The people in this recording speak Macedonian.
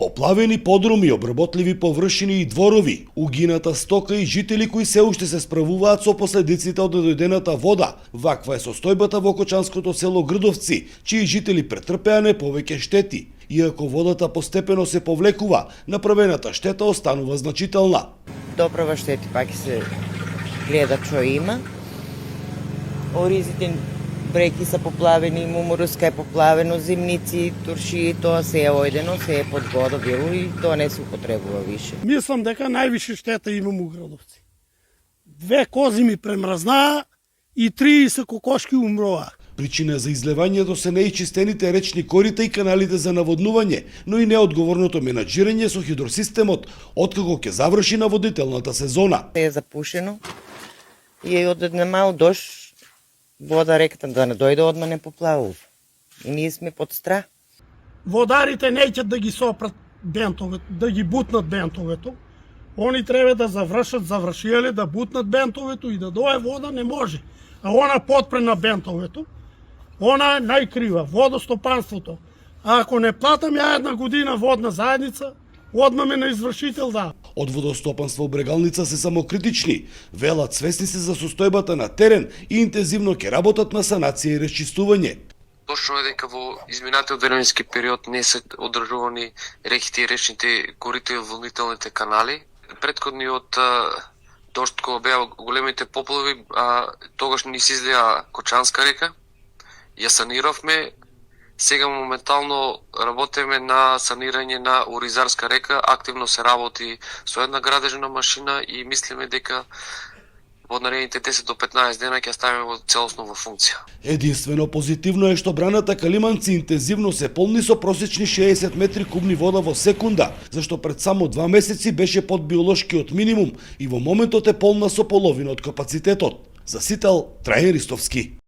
Поплавени подруми, обработливи површини и дворови, угината стока и жители кои се уште се справуваат со последиците од недојдената вода. Ваква е состојбата во кочанското село Грдовци, чии жители претрпеа не повеќе штети. Иако водата постепено се повлекува, направената штета останува значителна. Доправа штети пак се гледа што има. Оризите бреки са поплавени, Мумуруска е поплавено, Зимници, Турши, тоа се е ојдено, се е под вода било и тоа не се употребува више. Мислам дека највише штета имам у Градовци. 2 кози ми премрзнаа и 30 кокошки умроа. Причина за излевањето се неичистените речни корита и каналите за наводнување, но и неодговорното менаџирање со хидросистемот, откако ќе заврши наводнителната сезона. Се е запушено и од еден мал дожд вода реката да не дојде одма не поплавува. И ние сме под страх. Водарите неќат да ги сопрат бентовете, да ги бутнат бентовето. Они треба да завршиле да бутнат бентовето и да дое вода не може. А она подпрена бентовето, она е најкрива, водостопанството. А ако не платам ја една година водна заедница, одма ме на извршител да. Од водостопанство Брегалница се самокритични, велат свесни се за состојбата на терен и интензивно ќе работат на санација и расчистување. Точно е дека во изминатиот временски период не се одржувани реките и речните корита и волнителните канали. Претходниот дожд кога беа големите поплави, тогаш ни се излеа Кочанска река, ја саниравме. Сега моментално работиме на санирање на Оризарска река, активно се работи со една градежна машина и мислиме дека во наредните 10 до 15 дена ќе ставиме во целосно во функција. Единствено позитивно е што браната Калиманци интензивно се полни со просечни 60 метри кубни вода во секунда, зашто пред само 2 месеци беше под биолошкиот минимум и во моментот е полна со половина од капацитетот. За Сител, Трајан Ристовски.